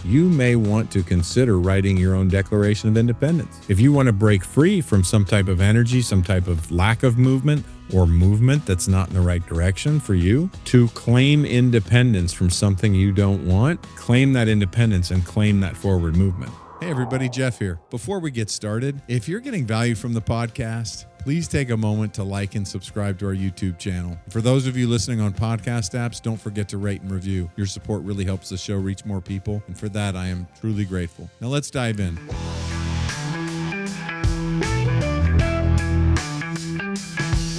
you may want to consider writing your own Declaration of Independence. If you want to break free from some type of energy, some type of lack of movement, or movement that's not in the right direction for you, to claim independence from something you don't want, claim that independence and claim that forward movement. Hey everybody, Jeff here. Before we get started, if you're getting value from the podcast, please take a moment to like and subscribe to our YouTube channel. For those of you listening on podcast apps, don't forget to rate and review. Your support really helps the show reach more people, and for that, I am truly grateful. Now let's dive in.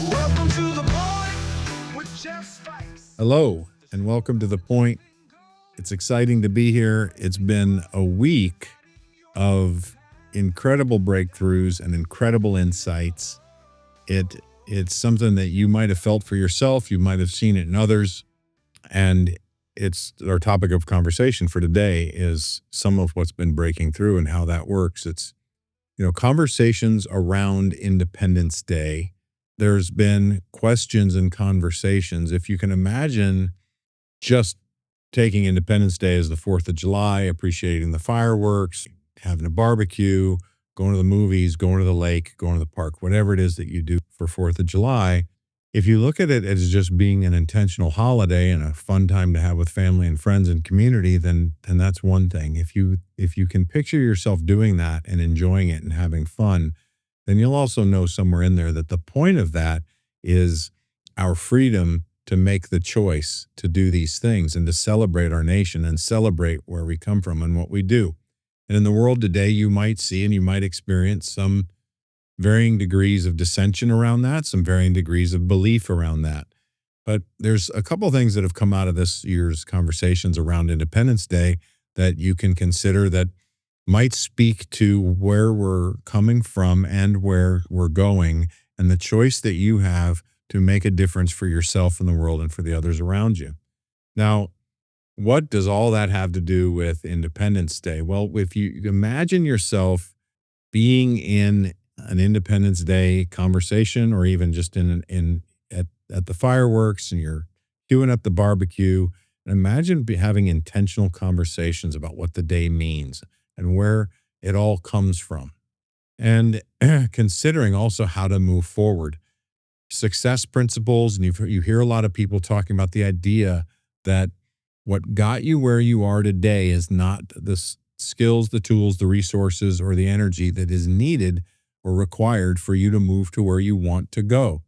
Welcome to The Point with Jeff Spikes. Hello, and welcome to The Point. It's exciting to be here. It's been a week of incredible breakthroughs and incredible insights. It's something that you might have felt for yourself. You might have seen it in others. And it's our topic of conversation for today is some of what's been breaking through and how that works. It's, conversations around Independence Day. There's been questions and conversations. If you can imagine just taking Independence Day as the 4th of July, appreciating the fireworks, having a barbecue, going to the movies, going to the lake, going to the park, whatever it is that you do for 4th of July, if you look at it as just being an intentional holiday and a fun time to have with family and friends and community, then that's one thing. If you can picture yourself doing that and enjoying it and having fun, then you'll also know somewhere in there that the point of that is our freedom to make the choice to do these things and to celebrate our nation and celebrate where we come from and what we do. And in the world today, you might see and you might experience some varying degrees of dissension around that, some varying degrees of belief around that. But there's a couple of things that have come out of this year's conversations around Independence Day that you can consider that might speak to where we're coming from and where we're going and the choice that you have to make a difference for yourself in the world and for the others around you. Now, what does all that have to do with Independence Day? Well, if you imagine yourself being in an Independence Day conversation or even just at the fireworks and you're queuing up the barbecue, and imagine having intentional conversations about what the day means and where it all comes from. And considering also how to move forward. Success principles, and you hear a lot of people talking about the idea that what got you where you are today is not the skills, the tools, the resources, or the energy that is needed or required for you to move to where you want to go.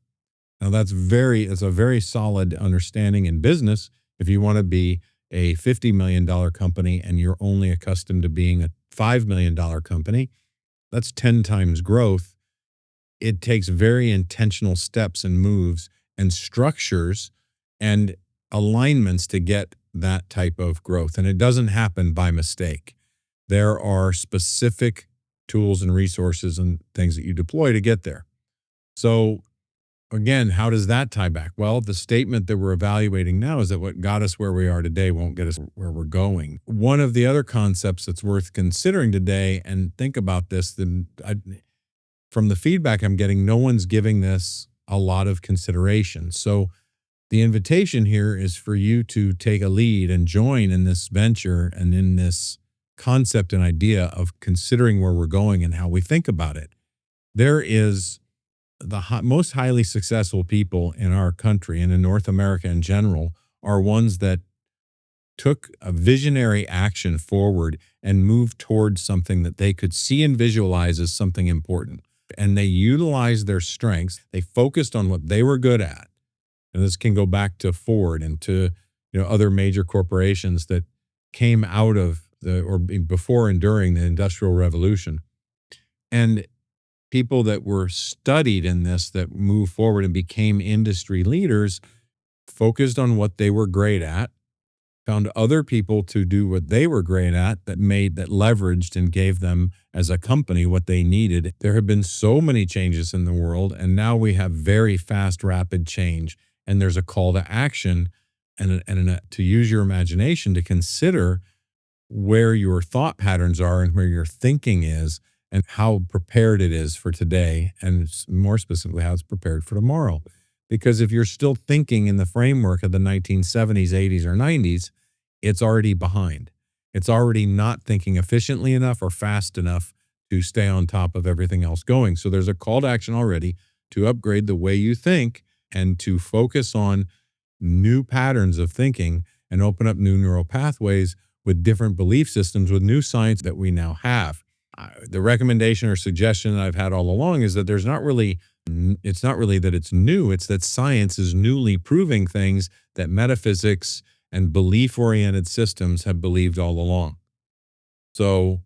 Now, it's a very solid understanding in business. If you want to be a $50 million company and you're only accustomed to being a $5 million company, that's 10 times growth. It takes very intentional steps and moves and structures and alignments to get that type of growth. And it doesn't happen by mistake. There are specific tools and resources and things that you deploy to get there. So again, how does that tie back? Well, the statement that we're evaluating now is that what got us where we are today won't get us where we're going. One of the other concepts that's worth considering today, and think about this, from the feedback I'm getting, no one's giving this a lot of consideration. So the invitation here is for you to take a lead and join in this venture and in this concept and idea of considering where we're going and how we think about it. There is the most highly successful people in our country and in North America in general are ones that took a visionary action forward and moved towards something that they could see and visualize as something important. And they utilized their strengths. They focused on what they were good at. And this can go back to Ford and to other major corporations that came out of before and during the Industrial Revolution. And people that were studied in this that moved forward and became industry leaders focused on what they were great at, found other people to do what they were great at that leveraged and gave them as a company what they needed. There have been so many changes in the world, and now we have very fast, rapid change. And there's a call to action and to use your imagination to consider where your thought patterns are and where your thinking is and how prepared it is for today, and more specifically, how it's prepared for tomorrow. Because if you're still thinking in the framework of the 1970s, 80s, or 90s, it's already behind. It's already not thinking efficiently enough or fast enough to stay on top of everything else going. So there's a call to action already to upgrade the way you think and to focus on new patterns of thinking and open up new neural pathways with different belief systems with new science that we now have. The recommendation or suggestion that I've had all along is that it's not really that it's new, it's that science is newly proving things that metaphysics and belief-oriented systems have believed all along. So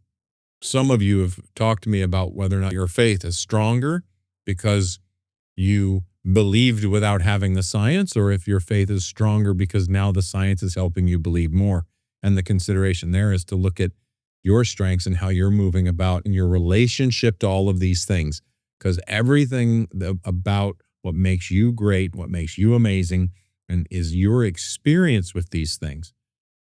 some of you have talked to me about whether or not your faith is stronger because you believed without having the science, or if your faith is stronger because now the science is helping you believe more. And the consideration there is to look at your strengths and how you're moving about in your relationship to all of these things, because everything about what makes you great, what makes you amazing, and is your experience with these things.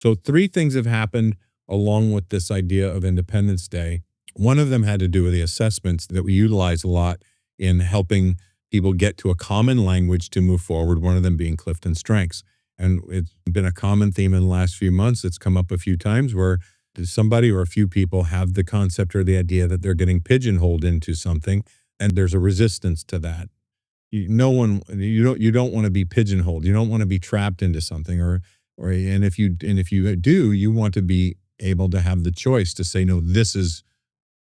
So 3 things have happened along with this idea of Independence Day. One of them had to do with the assessments that we utilize a lot in helping people get to a common language to move forward, one of them being Clifton Strengths. And it's been a common theme in the last few months. It's come up a few times where somebody or a few people have the concept or the idea that they're getting pigeonholed into something, and there's a resistance to that. You don't want to be pigeonholed. You don't want to be trapped into something, and if you do, you want to be able to have the choice to say, no, this is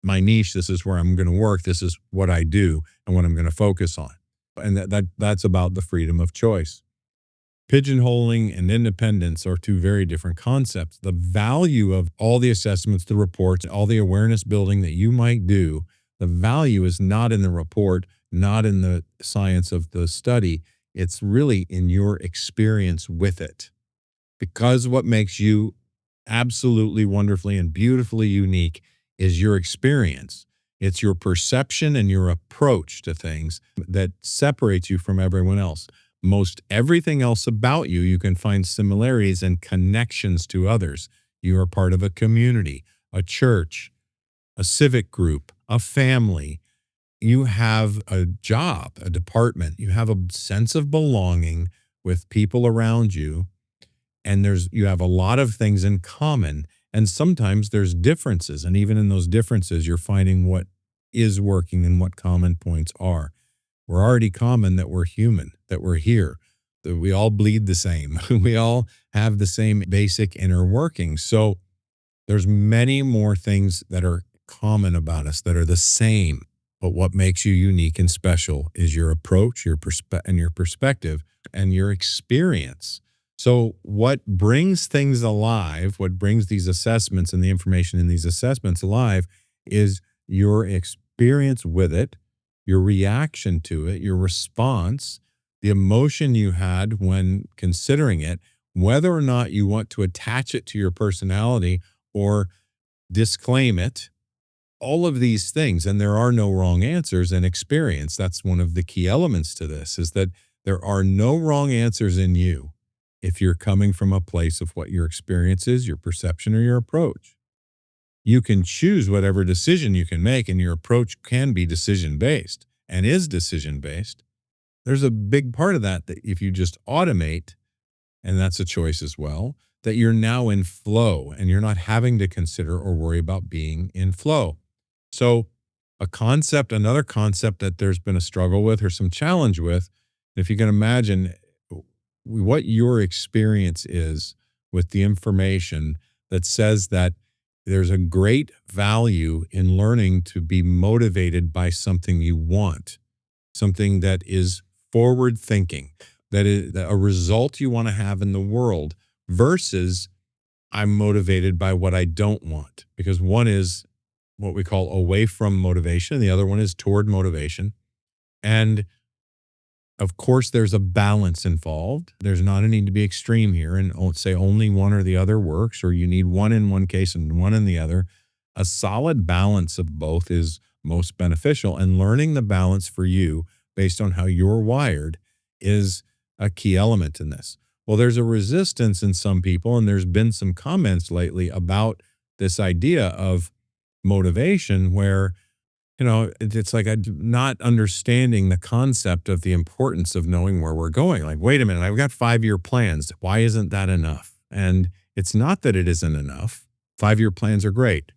my niche, this is where I'm going to work, this is what I do and what I'm going to focus on. And that's about the freedom of choice. Pigeonholing and independence are 2 very different concepts. The value of all the assessments, the reports, all the awareness building that you might do, the value is not in the report, not in the science of the study. It's really in your experience with it. Because what makes you absolutely wonderfully and beautifully unique is your experience. It's your perception and your approach to things that separates you from everyone else. Most everything else about you, you can find similarities and connections to others. You are part of a community, a church, a civic group, a family. You have a job, a department. You have a sense of belonging with people around you, and you have a lot of things in common. And sometimes there's differences, and even in those differences, you're finding what is working and what common points are. We're already common that we're human, that we're here, that we all bleed the same. We all have the same basic inner workings. So there's many more things that are common about us that are the same. But what makes you unique and special is your approach, your perspective, and your experience. So what brings things alive, what brings these assessments and the information in these assessments alive is your experience with it, your reaction to it, your response, the emotion you had when considering it, whether or not you want to attach it to your personality or disclaim it, all of these things. And there are no wrong answers in experience. That's one of the key elements to this, is that there are no wrong answers in you if you're coming from a place of what your experience is, your perception, or your approach. You can choose whatever decision you can make, and your approach can be decision-based and is decision-based. There's a big part of that if you just automate, and that's a choice as well, that you're now in flow and you're not having to consider or worry about being in flow. So another concept that there's been a struggle with or some challenge with, if you can imagine what your experience is with the information that says that there's a great value in learning to be motivated by something you want, something that is forward thinking, that is a result you want to have in the world, versus I'm motivated by what I don't want. Because one is what we call away from motivation, and the other one is toward motivation. And of course, there's a balance involved. There's not a need to be extreme here and say only one or the other works, or you need one in one case and one in the other. A solid balance of both is most beneficial, and learning the balance for you based on how you're wired is a key element in this. Well, there's a resistance in some people, and there's been some comments lately about this idea of motivation where it's like not understanding the concept of the importance of knowing where we're going. Like, wait a minute, I've got 5-year plans. Why isn't that enough? And it's not that it isn't enough. 5-year plans are great.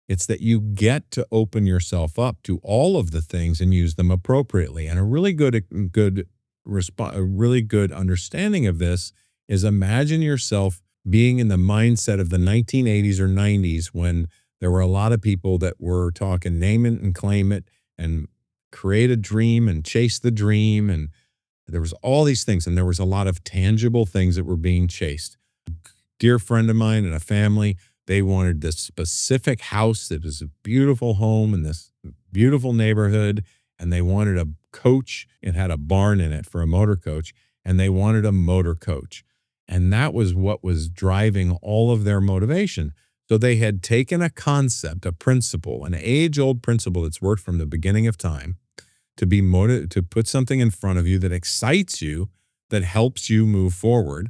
It's that you get to open yourself up to all of the things and use them appropriately. And a really a really good understanding of this is imagine yourself being in the mindset of the 1980s or 90s when there were a lot of people that were talking name it and claim it and create a dream and chase the dream. And there was all these things, and there was a lot of tangible things that were being chased. Dear friend of mine and a family, they wanted this specific house that was a beautiful home in this beautiful neighborhood, and they wanted a coach. It had a barn in it for a motor coach, and they wanted a motor coach. And that was what was driving all of their motivation. So they had taken a concept, a principle, an age-old principle that's worked from the beginning of time to put something in front of you that excites you, that helps you move forward.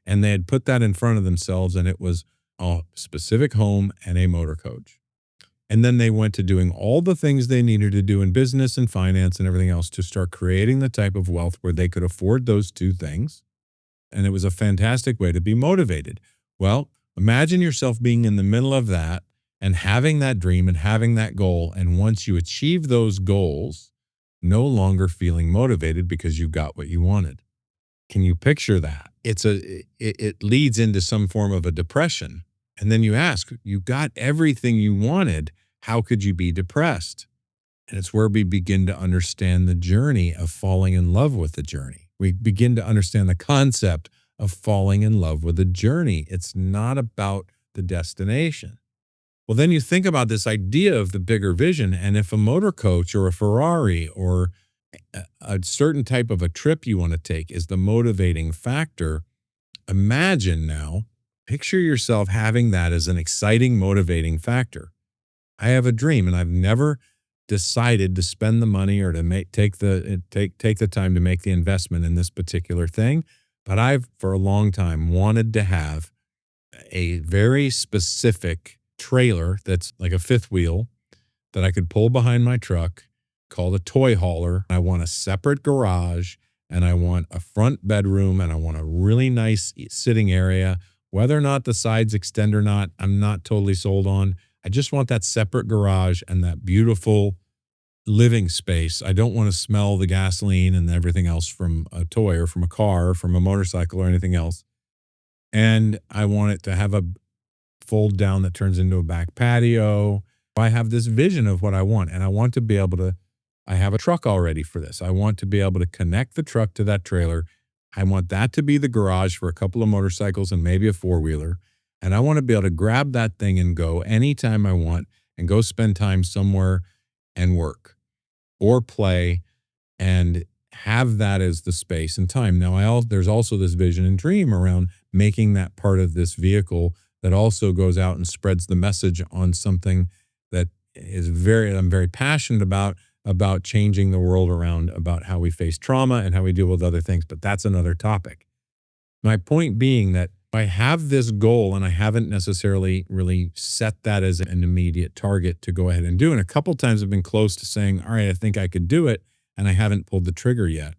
And they had put that in front of themselves, and it was a specific home and a motor coach. And then they went to doing all the things they needed to do in business and finance and everything else to start creating the type of wealth where they could afford those two things. And it was a fantastic way to be motivated. Well, imagine yourself being in the middle of that and having that dream and having that goal. And once you achieve those goals, no longer feeling motivated because you got what you wanted. Can you picture that? It leads into some form of a depression. And then you ask, you got everything you wanted. How could you be depressed? And it's where we begin to understand the journey of falling in love with the journey. We begin to understand the concept of falling in love with the journey. It's not about the destination. Well, then you think about this idea of the bigger vision. And if a motor coach or a Ferrari or a certain type of a trip you want to take is the motivating factor, imagine now, picture yourself having that as an exciting, motivating factor. I have a dream, and I've never decided to spend the money or to take the time to make the investment in this particular thing. But I've, for a long time, wanted to have a very specific trailer that's like a fifth wheel that I could pull behind my truck called a toy hauler. I want a separate garage, and I want a front bedroom, and I want a really nice sitting area. Whether or not the sides extend or not, I'm not totally sold on. I just want that separate garage and that beautiful living space. I don't want to smell the gasoline and everything else from a toy or from a car or from a motorcycle or anything else. And I want it to have a fold down that turns into a back patio. I have this vision of what I want, and I want to be able to, I have a truck already for this. I want to be able to connect the truck to that trailer. I want that to be the garage for a couple of motorcycles and maybe a four-wheeler. And I want to be able to grab that thing and go anytime I want and go spend time somewhere and work or play and have that as the space and time. Now, there's also this vision and dream around making that part of this vehicle that also goes out and spreads the message on something that I'm very passionate about changing the world around, about how we face trauma and how we deal with other things. But that's another topic. My point being that I have this goal and I haven't necessarily really set that as an immediate target to go ahead and do. And a couple times I've been close to saying, all right, I think I could do it. And I haven't pulled the trigger yet,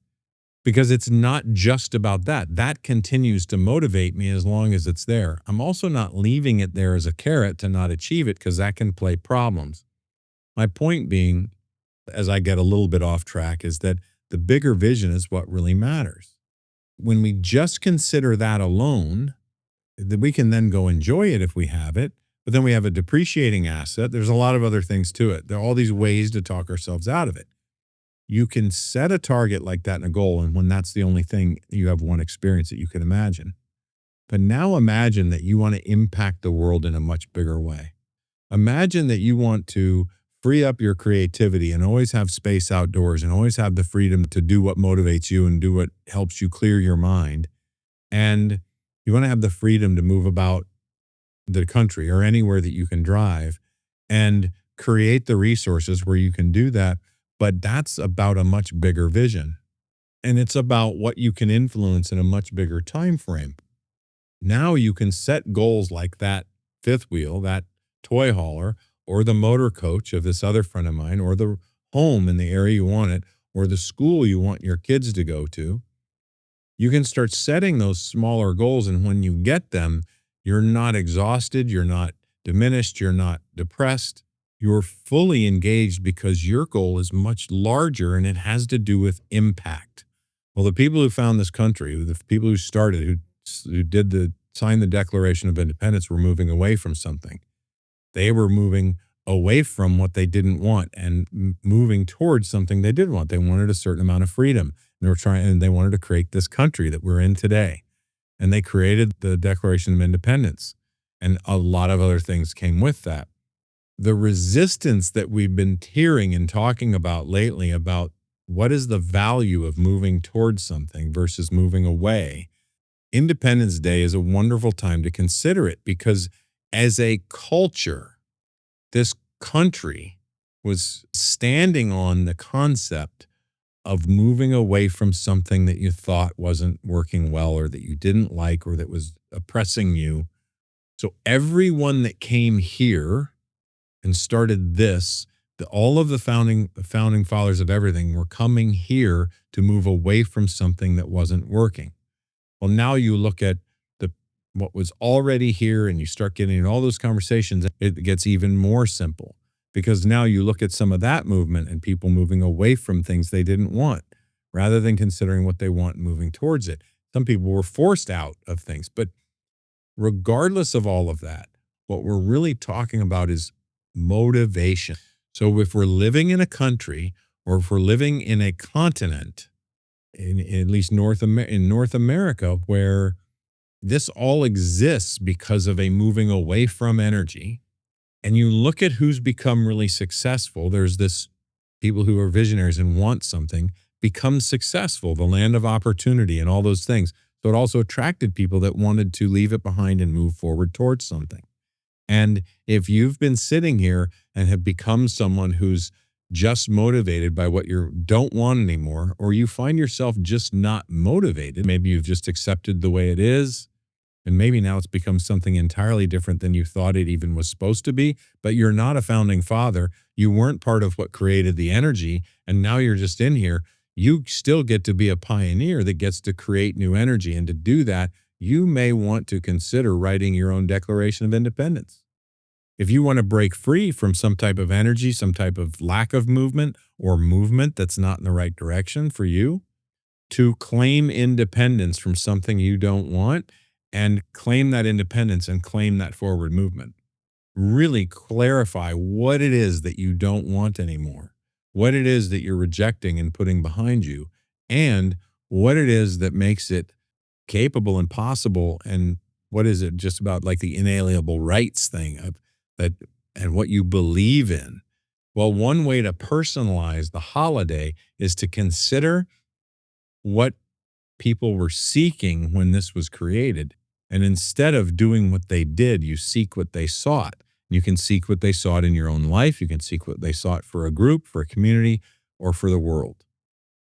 because it's not just about that. That continues to motivate me as long as it's there. I'm also not leaving it there as a carrot to not achieve it, because that can play problems. My point being, as I get a little bit off track, is that the bigger vision is what really matters. When we just consider that alone, that we can then go enjoy it if we have it, but then we have a depreciating asset. There's a lot of other things to it. There are all these ways to talk ourselves out of it. You can set a target like that and a goal, and when that's the only thing, you have one experience that you can imagine. But now imagine that you want to impact the world in a much bigger way. Imagine that you want to free up your creativity and always have space outdoors and always have the freedom to do what motivates you and do what helps you clear your mind. And you want to have the freedom to move about the country or anywhere that you can drive and create the resources where you can do that. But that's about a much bigger vision. And it's about what you can influence in a much bigger time frame. Now you can set goals like that fifth wheel, that toy hauler, or the motor coach of this other friend of mine, or the home in the area you want it, or the school you want your kids to go to. You can start setting those smaller goals, and when you get them, You're not exhausted. You're not diminished. You're not depressed. You're fully engaged because your goal is much larger and it has to do with impact. Well, the people who found this country, the people who started, who did signed the Declaration of Independence were moving away from something. They were moving away from what they didn't want and moving towards something they did want. They wanted a certain amount of freedom. And they wanted to create this country that we're in today. And they created the Declaration of Independence. And a lot of other things came with that. The resistance that we've been hearing and talking about lately about what is the value of moving towards something versus moving away. Independence Day is a wonderful time to consider it because as a culture, this country was standing on the concept of moving away from something that you thought wasn't working well or that you didn't like or that was oppressing you. So everyone that came here and started this, all of the founding fathers of everything were coming here to move away from something that wasn't working. Well, now you look at what was already here and you start getting in all those conversations, it gets even more simple because now you look at some of that movement and people moving away from things they didn't want rather than considering what they want and moving towards it. Some people were forced out of things, but regardless of all of that, what we're really talking about is motivation. So if we're living in a country or if we're living in a continent, in at least in North America, where this all exists because of a moving away from energy, and you look at who's become really successful, there's this people who are visionaries and want something, become successful, the land of opportunity and all those things. So it also attracted people that wanted to leave it behind and move forward towards something. And if you've been sitting here and have become someone who's just motivated by what you don't want anymore, or you find yourself just not motivated, maybe you've just accepted the way it is, and maybe now it's become something entirely different than you thought it even was supposed to be, but you're not a founding father. You weren't part of what created the energy, and now you're just in here. You still get to be a pioneer that gets to create new energy. And to do that, you may want to consider writing your own Declaration of Independence. If you want to break free from some type of energy, some type of lack of movement or movement that's not in the right direction for you, to claim independence from something you don't want and claim that independence and claim that forward movement. Really clarify what it is that you don't want anymore, what it is that you're rejecting and putting behind you, and what it is that makes it capable and possible, and what is it just about like the inalienable rights thing of that and what you believe in. Well, one way to personalize the holiday is to consider what people were seeking when this was created. And instead of doing what they did, you seek what they sought. You can seek what they sought in your own life. You can seek what they sought for a group, for a community, or for the world.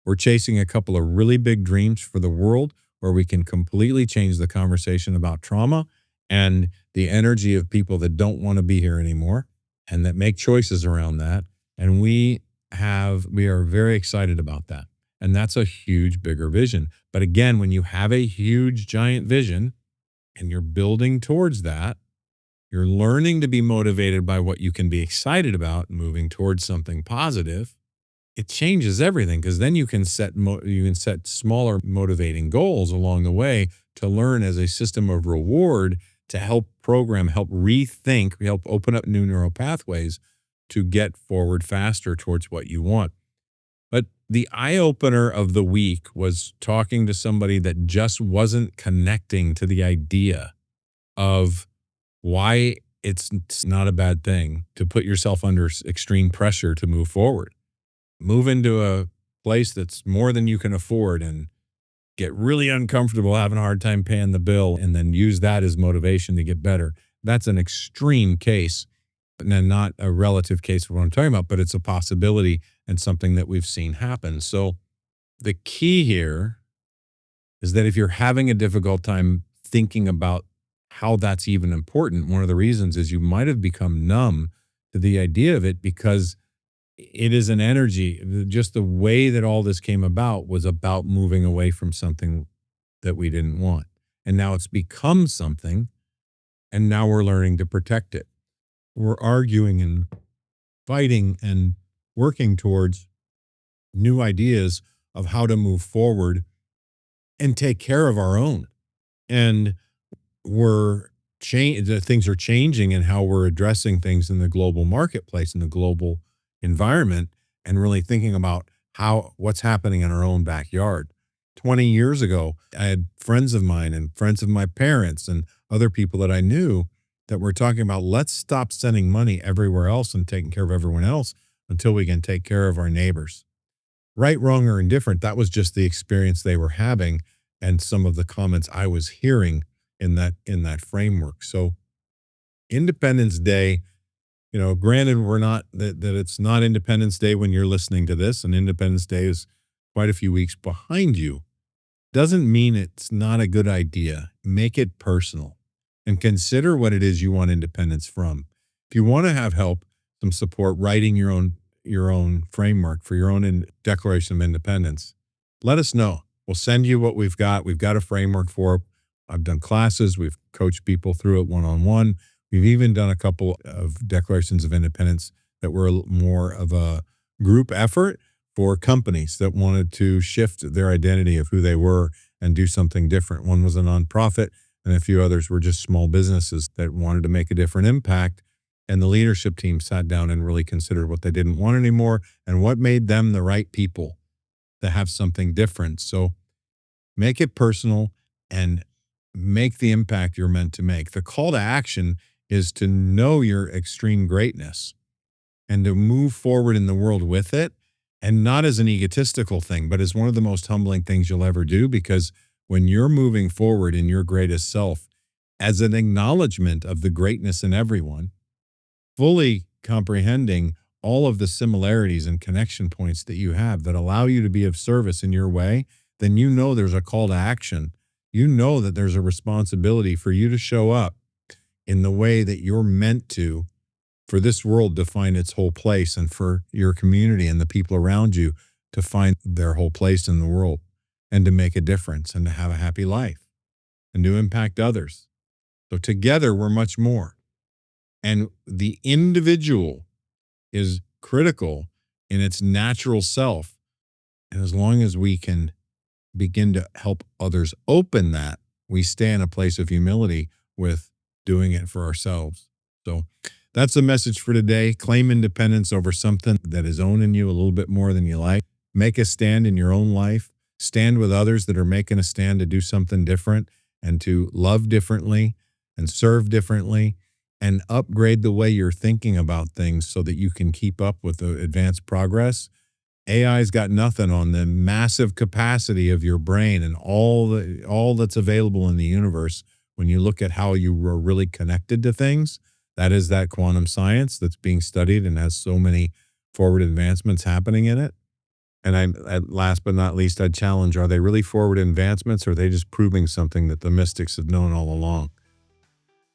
We're chasing a couple of really big dreams for the world where we can completely change the conversation about trauma and the energy of people that don't want to be here anymore and that make choices around that. And we are very excited about that. And that's a huge, bigger vision. But again, when you have a huge, giant vision and you're building towards that, you're learning to be motivated by what you can be excited about, moving towards something positive. It changes everything because then you can set smaller motivating goals along the way to learn as a system of reward to help program, help rethink, help open up new neural pathways to get forward faster towards what you want. But the eye-opener of the week was talking to somebody that just wasn't connecting to the idea of why it's not a bad thing to put yourself under extreme pressure to move forward. Move into a place that's more than you can afford and get really uncomfortable, having a hard time paying the bill, and then use that as motivation to get better. That's an extreme case, and not a relative case of what I'm talking about, but it's a possibility and something that we've seen happen. So the key here is that if you're having a difficult time thinking about how that's even important, one of the reasons is you might have become numb to the idea of it because it is an energy. Just the way that all this came about was about moving away from something that we didn't want. And now it's become something and now we're learning to protect it. We're arguing and fighting and working towards new ideas of how to move forward and take care of our own. And things are changing in how we're addressing things in the global marketplace, in the global environment, and really thinking about what's happening in our own backyard. 20 years ago, I had friends of mine and friends of my parents and other people that I knew that were talking about, let's stop sending money everywhere else and taking care of everyone else until we can take care of our neighbors. Right, wrong, or indifferent, that was just the experience they were having and some of the comments I was hearing in that framework. So Independence Day, granted, we're not that it's not Independence Day when you're listening to this, and Independence Day is quite a few weeks behind you, doesn't mean it's not a good idea. Make it personal and consider what it is you want independence from. If you want to have help, some support writing your own framework for your own Declaration of Independence, let us know. We'll send you what we've got. We've got a framework for it. I've done classes. We've coached people through it one-on-one. We've even done a couple of Declarations of Independence that were more of a group effort for companies that wanted to shift their identity of who they were and do something different. One was a nonprofit, and a few others were just small businesses that wanted to make a different impact. And the leadership team sat down and really considered what they didn't want anymore and what made them the right people to have something different. So make it personal and make the impact you're meant to make. The call to action is to know your extreme greatness and to move forward in the world with it, and not as an egotistical thing, but as one of the most humbling things you'll ever do, because when you're moving forward in your greatest self as an acknowledgement of the greatness in everyone, fully comprehending all of the similarities and connection points that you have that allow you to be of service in your way, then there's a call to action. That there's a responsibility for you to show up in the way that you're meant to, for this world to find its whole place, and for your community and the people around you to find their whole place in the world, and to make a difference and to have a happy life and to impact others. So together we're much more. And the individual is critical in its natural self. And as long as we can begin to help others open that, we stay in a place of humility with doing it for ourselves. So that's the message for today. Claim independence over something that is owning you a little bit more than you like. Make a stand in your own life. Stand with others that are making a stand to do something different and to love differently and serve differently, and upgrade the way you're thinking about things so that you can keep up with the advanced progress. AI's got nothing on the massive capacity of your brain and all that's available in the universe when you look at how you are really connected to things. That is that quantum science that's being studied and has so many forward advancements happening in it. And last but not least, I'd challenge, are they really forward advancements, or are they just proving something that the mystics have known all along?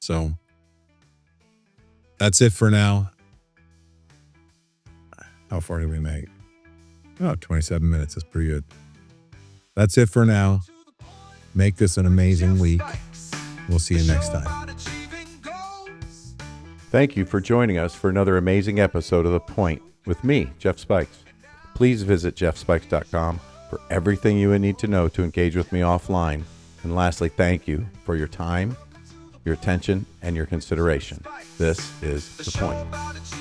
So that's it for now. How far did we make? Oh, 27 minutes. That's pretty good. That's it for now. Make this an amazing week. We'll see you next time. Thank you for joining us for another amazing episode of The Point with me, Jeff Spikes. Please visit jeffspikes.com for everything you would need to know to engage with me offline. And lastly, thank you for your time, your attention, and your consideration. This is The Point.